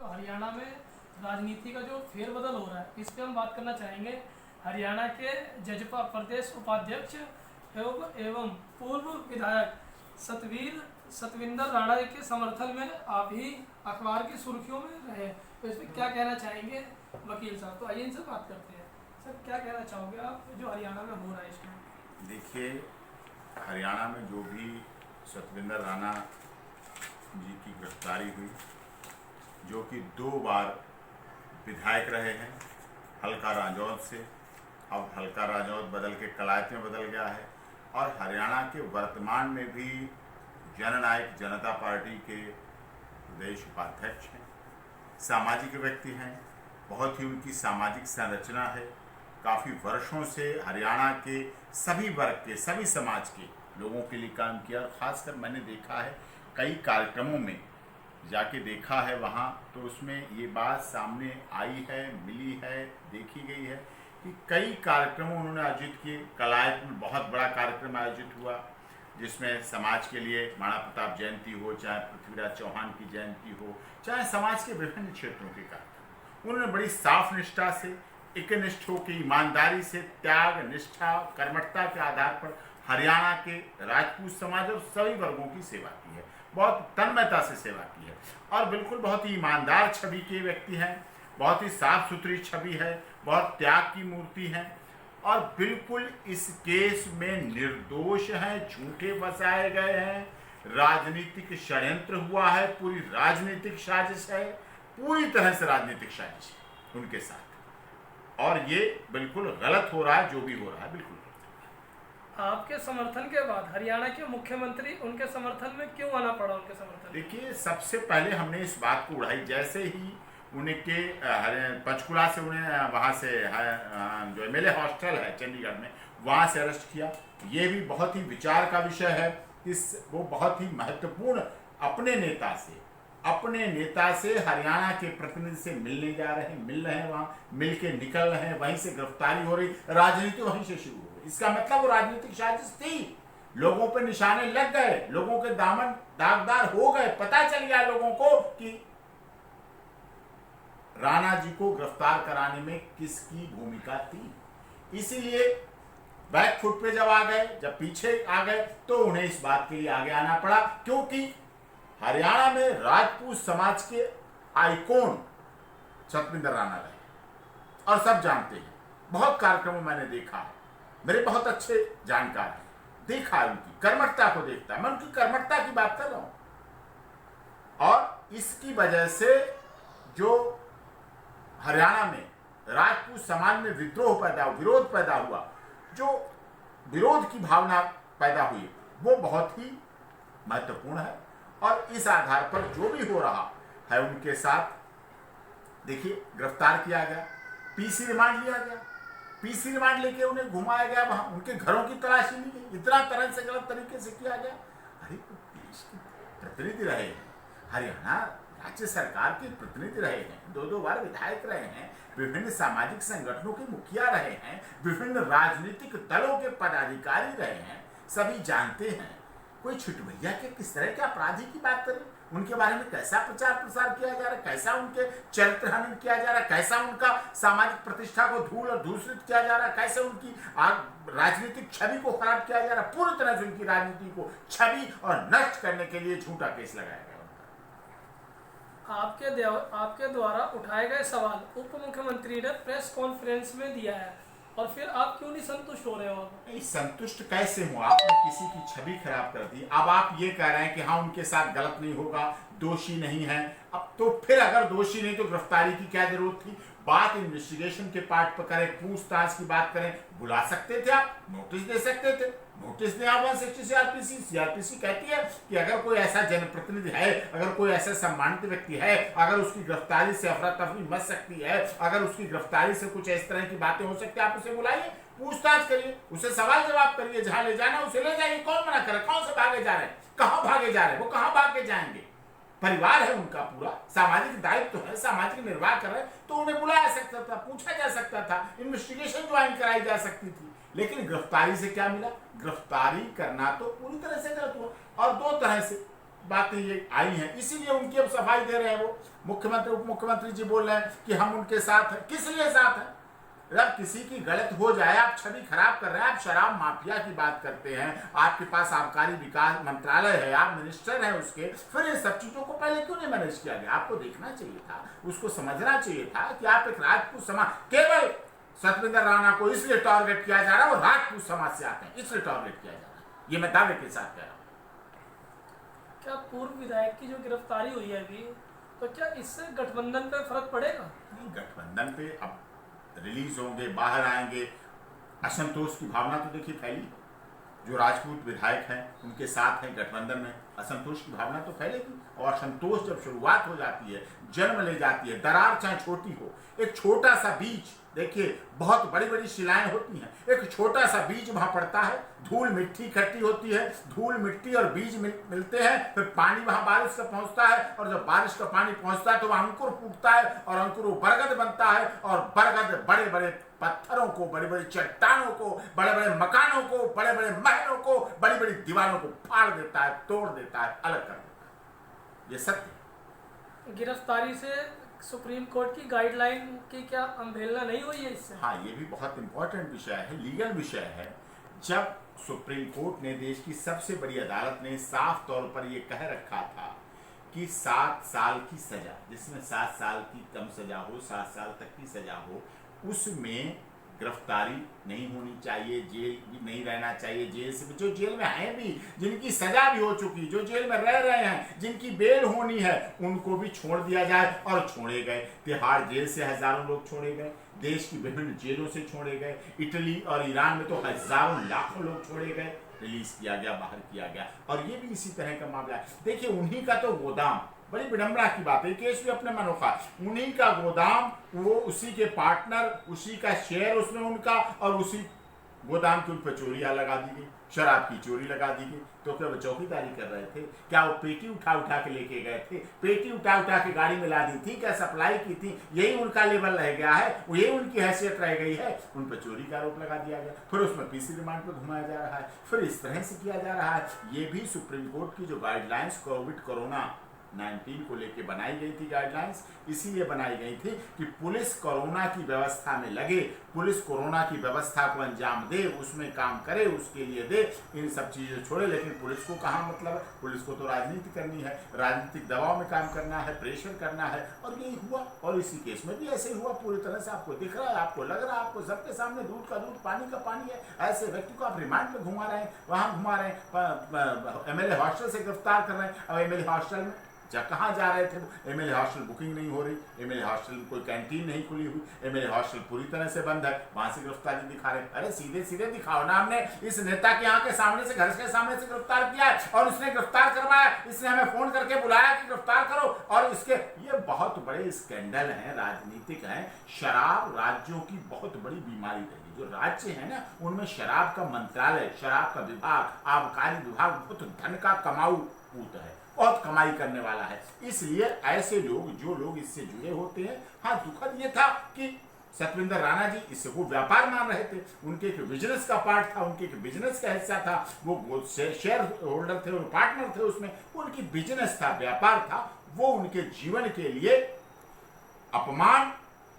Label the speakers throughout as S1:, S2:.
S1: हरियाणा में राजनीति का जो फेरबदल हो रहा है, इस पे हम बात करना चाहेंगे। हरियाणा के जजपा प्रदेश उपाध्यक्ष एवं पूर्व विधायक सतविंदर राणा के समर्थन में आप ही अखबार की सुर्खियों में रहे, तो इस पर क्या कहना चाहेंगे वकील साहब? तो आइए इनसे बात करते हैं। सर, क्या कहना चाहोगे आप जो हरियाणा में हो रहा है इसमें?
S2: देखिए, हरियाणा में जो भी सतविंदर राणा जी की गिरफ्तारी हुई, जो कि 2 बार विधायक रहे हैं हल्का राजौंद से, अब हल्का राजौंद बदल के कलायत में बदल गया है, और हरियाणा के वर्तमान में भी जननायक जनता पार्टी के प्रदेश उपाध्यक्ष हैं, सामाजिक व्यक्ति हैं, बहुत ही उनकी सामाजिक संरचना है। काफ़ी वर्षों से हरियाणा के सभी वर्ग के, सभी समाज के लोगों के लिए काम किया। खासकर मैंने देखा है कई कार्यक्रमों में जाके देखा है वहाँ, तो उसमें ये बात सामने आई है, मिली है, देखी गई है कि कई कार्यक्रमों उन्होंने आयोजित किए। कलायत में बहुत बड़ा कार्यक्रम आयोजित हुआ जिसमें समाज के लिए महाराणा प्रताप जयंती हो, चाहे पृथ्वीराज चौहान की जयंती हो, चाहे समाज के विभिन्न क्षेत्रों के कार्यक्रम, उन्होंने बड़ी साफ निष्ठा से, एकनिष्ठ होकर, ईमानदारी से, त्याग, निष्ठा, कर्मठता के आधार पर हरियाणा के राजपूत समाज और सभी वर्गों की सेवा की है। बहुत तन्मयता से सेवा की है और बिल्कुल बहुत ही ईमानदार छवि के व्यक्ति हैं, बहुत ही साफ सुथरी छवि है, बहुत त्याग की मूर्ति है और बिल्कुल इस केस में निर्दोष हैं, झूठे फंसाए गए हैं, राजनीतिक षड्यंत्र हुआ है, पूरी राजनीतिक साजिश है, पूरी तरह से राजनीतिक साजिश है उनके साथ, और ये बिल्कुल गलत हो रहा है जो भी हो रहा है, बिल्कुल।
S1: आपके समर्थन के बाद हरियाणा के मुख्यमंत्री उनके समर्थन में क्यों आना पड़ा? उनके समर्थन
S2: देखिए, सबसे पहले हमने इस बात को उड़ाई जैसे ही उनके पंचकुला से उन्हें वहाँ से जो एमएलए हॉस्टल है चंडीगढ़ में, वहाँ से अरेस्ट किया। ये भी बहुत ही विचार का विषय है। वो बहुत ही महत्वपूर्ण अपने नेता से हरियाणा के प्रतिनिधि से मिलने जा रहे हैं, मिल रहे हैं, वहाँ मिल के निकल रहे हैं, वहीं से गिरफ्तारी हो रही, राजनीति वहीं से शुरू हो गई। इसका मतलब वो राजनीतिक साजिश थी, लोगों पे निशाने लग गए, लोगों के दामन दागदार हो गए, पता चल गया लोगों को कि राणा जी को गिरफ्तार कराने में किसकी भूमिका थी। इसीलिए बैक फुट पे जब आ गए, जब पीछे आ गए, तो उन्हें इस बात के लिए आगे आना पड़ा, क्योंकि हरियाणा में राजपूत समाज के आइकॉन सतविंदर राणा रहे और सब जानते हैं। बहुत कार्यक्रमों मैंने देखा है, मेरे बहुत अच्छे जानकार हैं, देखा है उनकी कर्मठता को, देखता है, मैं उनकी कर्मठता की बात कर रहा हूं। और इसकी वजह से जो हरियाणा में राजपूत समाज में विद्रोह पैदा हुआ, विरोध पैदा हुआ, जो विरोध की भावना पैदा हुई, वो बहुत ही महत्वपूर्ण है। और इस आधार पर जो भी हो रहा है उनके साथ, देखिए, गिरफ्तार किया गया, पीसी रिमांड लिया गया, पीसी रिमांड लेके उन्हें घुमाया गया, वहां उनके घरों की तलाशी ली गई, इतना तरह से गलत तरीके से किया गया। अरे, देश के प्रतिनिधि रहे हैं, हरियाणा राज्य सरकार के प्रतिनिधि रहे हैं, 2 बार विधायक रहे हैं, विभिन्न सामाजिक संगठनों के मुखिया रहे हैं, विभिन्न राजनीतिक दलों के पदाधिकारी रहे हैं, सभी जानते हैं कोई छुटभैया के किस तरह के अपराधी की बात करें, उनके बारे में कैसा प्रचार प्रसार किया जा रहा है, कैसा उनके चरित्र हनन किया जा रहा है, कैसा उनका सामाजिक प्रतिष्ठा को धूल और दूषित किया जा रहा है, कैसे उनकी राजनीतिक छवि को खराब किया जा रहा है, पूरी तरह से उनकी राजनीति को छवि और नष्ट करने के लिए झूठा केस लगाया गया।
S1: आपके द्वारा उठाए गए सवाल उप मुख्यमंत्री ने प्रेस कॉन्फ्रेंस में दिया है, और फिर आप क्यों नहीं संतुष्ट हो रहे हो?
S2: नहीं, संतुष्ट कैसे हूँ? आपने किसी की छवि खराब कर दी, अब आप ये कह रहे हैं कि हाँ उनके साथ गलत नहीं होगा, दोषी नहीं है। अब तो फिर अगर दोषी नहीं तो गिरफ्तारी की क्या जरूरत थी? बात इन्वेस्टिगेशन के पार्ट पर करें, पूछताछ की बात करें, बुला सकते थे आप, नोटिस दे सकते थे, नोटिस दें आप 160 सीआरपीसी कहती है कि अगर कोई ऐसा जनप्रतिनिधि है, अगर कोई ऐसा सम्मानित व्यक्ति है, अगर उसकी गिरफ्तारी से अफरा तफरी मच सकती है, अगर उसकी गिरफ्तारी से कुछ इस तरह की बातें हो सकती है, आप उसे बुलाइए, पूछताछ करिए, उसे सवाल जवाब करिए, जहां ले जाना उसे ले जाइए। कौन मना करे? कौन से भागे जा रहे हैं? कहां भागे जा रहे हैं? वो कहां भाग के जाएंगे? परिवार है उनका, पूरा सामाजिक दायित्व है, सामाजिक निर्वाह कर रहे हैं, तो उन्हें बुलाया सकता था, पूछा जा सकता था, इन्वेस्टिगेशन ज्वाइन कराई जा सकती थी। लेकिन गिरफ्तारी से क्या मिला? गिरफ्तारी करना तो पूरी तरह से गलत हुआ, और 2 तरह से। बातें ये आई हैं, इसीलिए उनकी अब सफाई दे रहे हैं। वो मुख्यमंत्री उप मुख्यमंत्री जी बोल रहे हैं कि हम उनके साथ हैं। किस लिए साथ हैं? जब किसी की गलत हो जाए, आप छवि खराब कर रहे हैं, आप शराब माफिया की बात करते हैं, आपके पास आबकारी विकास मंत्रालय है, आप मिनिस्टर हैं उसके, फिर ये सब चीजों को पहले क्यों नहीं मैनेज किया गया? आपको देखना चाहिए था, उसको समझना चाहिए था कि आप एक राजपूत समाज, केवल सतविंदर राणा को इसलिए टारगेट किया जा रहा है, वो राजपूत समाज से आते हैं इसलिए टारगेट किया जा रहा है, ये मैं दावे के साथ कह रहा हूँ।
S1: क्या पूर्व विधायक की जो गिरफ्तारी हुई है अभी, तो क्या इससे गठबंधन पे फर्क पड़ेगा?
S2: नहीं, गठबंधन पे अब रिलीज होंगे, बाहर आएंगे, असंतोष की भावना तो देखिए फैली। जो राजपूत विधायक हैं उनके साथ हैं गठबंधन में, असंतोष की भावना तो फैलेगी। और असंतोष जब शुरुआत हो जाती है, जन्म ले जाती है, दरार चाहे छोटी हो, एक छोटा सा बीज, देखिए बहुत बड़ी बड़ी शिलाएं होती हैं, एक छोटा सा बीज वहां पड़ता है, धूल मिट्टी इकट्ठी होती है, धूल मिट्टी और बीज मिलते हैं, फिर पानी वहां बारिश का पहुंचता है, और जब बारिश का पानी पहुंचता है तो वहां अंकुर फूटता है, और अंकुर बरगद बनता है, और बरगद बड़े बड़े पत्थरों को, बड़ी बड़ी चट्टानों को, बड़े बड़े मकानों को, बड़े बड़े महलों को, बड़ी बड़ी दीवारों को फाड़ देता है, तोड़ देता है, अलग कर देता है। ये सत्य।
S1: गिरफ्तारी से सुप्रीम कोर्ट की गाइडलाइन की क्या अवहेलना नहीं हुई है इससे?
S2: हाँ, ये भी बहुत इंपॉर्टेंट विषय है, लीगल विषय है। जब सुप्रीम कोर्ट ने, देश की सबसे बड़ी अदालत ने साफ तौर पर यह कह रखा था कि 7 साल की सजा, जिसमें 7 साल की कम सजा हो, 7 साल तक की सजा हो, उसमें गिरफ्तारी नहीं होनी चाहिए, जेल भी नहीं रहना चाहिए, जेल से जो जेल में हैं भी, जिनकी सजा भी हो चुकी, जो जेल में रह रहे हैं, जिनकी बेल होनी है, उनको भी छोड़ दिया जाए, और छोड़े गए। तिहाड़ जेल से हजारों लोग छोड़े गए, देश की विभिन्न जेलों से छोड़े गए, इटली और ईरान में तो हजारों लाखों लोग छोड़े गए, रिलीज किया गया, बाहर किया गया। और ये भी इसी तरह का मामला है। देखिए, उन्हीं का तो गोदाम, बड़ी विडंबना की बात है, केस भी अपने मनोखा, उन्हीं का गोदाम, वो उसी के पार्टनर, उसी का शेयर उसमें उनका, और उसी गोदाम के उन पर चोरियां लगा दी गई, शराब की चोरी लगा दी गई। तो क्या वो चौकीदारी कर रहे थे? क्या वो पेटी उठा उठा के लेके गए थे? पेटी उठा उठा के गाड़ी में ला दी थी? क्या सप्लाई की थी? यही उनका लेवल रह गया है, यही उनकी हैसियत रह गई है। उन पर चोरी का आरोप लगा दिया गया, फिर उसमें पीसी रिमांड पर घुमाया जा रहा है, फिर इस तरह से किया जा रहा है। ये भी सुप्रीम कोर्ट की जो गाइडलाइंस कोरोना 19 को लेके बनाई गई थी, गाइडलाइंस इसीलिए बनाई गई थी कि पुलिस कोरोना की व्यवस्था में लगे, पुलिस कोरोना की व्यवस्था को अंजाम दे, उसमें काम करे, उसके लिए दे, इन सब चीज़ें छोड़े। लेकिन पुलिस को कहाँ मतलब है? पुलिस को तो राजनीति करनी है, राजनीतिक दबाव में काम करना है, प्रेशर करना है, और यही हुआ। और इसी केस में भी ऐसे ही हुआ, पूरी तरह से आपको दिख रहा है, आपको लग रहा है, आपको सबके सामने दूध का दूध पानी का पानी है। ऐसे व्यक्ति को आप रिमांड पे घुमा रहे हैं, वहाँ घुमा रहे हैं, एमएलए हॉस्टल से गिरफ्तार कर रहे हैं। अब एमएलए हॉस्टल में कहाँ जा रहे थे? एमएलए हॉस्टल बुकिंग नहीं हो रही, एमएलए हॉस्टल में कोई कैंटीन नहीं खुली हुई, एमएलए हॉस्टल पूरी तरह से बंद है, वहां से गिरफ्तारी दिखा रहे। अरे सीधे सीधे दिखाओ ना, हमने इस नेता के यहाँ के सामने से, घर के सामने से गिरफ्तार किया है, और उसने गिरफ्तार करवाया, इसने हमें फोन करके बुलाया कि गिरफ्तार करो। और इसके ये बहुत बड़े स्कैंडल हैं, राजनीतिक हैं। शराब राज्यों की बहुत बड़ी बीमारी रही। जो राज्य है ना, उनमें शराब का मंत्रालय, शराब का विभाग, आबकारी विभाग बहुत धन का कमाऊ पूत है, बहुत कमाई करने वाला है। इसलिए ऐसे लोग, जो लोग इससे जुड़े होते हैं, हाँ, दुखद ये था कि सतविंदर राणा जी इससे वो व्यापार मान रहे थे, उनके एक बिजनेस का पार्ट था, उनके एक बिजनेस का हिस्सा था, वो शेयर होल्डर थे और पार्टनर थे उसमें, उनकी बिजनेस था, व्यापार था। वो उनके जीवन के लिए अपमान,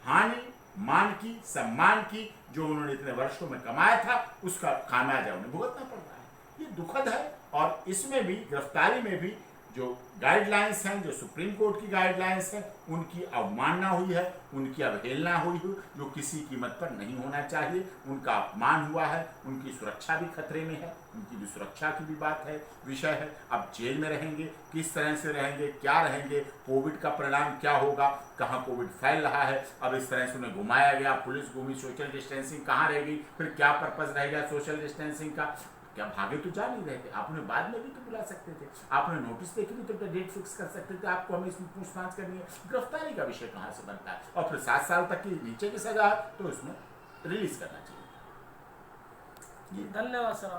S2: हानि, मान की, सम्मान की, जो उन्होंने इतने वर्षों में कमाया था, उसका खामियाजा उन्हें भुगतना पड़ रहा है। ये दुखद है। और इसमें भी, गिरफ्तारी में भी, जो गाइडलाइंस हैं, जो सुप्रीम कोर्ट की गाइडलाइंस हैं, उनकी अवमानना हुई है, उनकी अवहेलना हुई है, जो किसी कीमत पर नहीं होना चाहिए। उनका अपमान हुआ है, उनकी सुरक्षा भी खतरे में है, उनकी भी सुरक्षा की भी बात है, विषय है। अब जेल में रहेंगे, किस तरह से रहेंगे, क्या रहेंगे, कोविड का परिणाम क्या होगा, कहाँ कोविड फैल रहा है, अब इस तरह से उन्हें घुमाया गया, पुलिस घूमी, सोशल डिस्टेंसिंग कहाँ रह गई, फिर क्या पर्पज रह गया सोशल डिस्टेंसिंग का? क्या भागे तो जा नहीं रहे थे? आपने बाद में भी तो बुला सकते थे, आपने नोटिस देके भी तो डेट फिक्स कर सकते थे, आपको हमें इसमें पूछताछ करनी है। गिरफ्तारी का विषय कहाँ से बनता है? और फिर 7 साल तक की नीचे की सजा है, तो उसमें रिलीज करना चाहिए।
S1: धन्यवाद सर।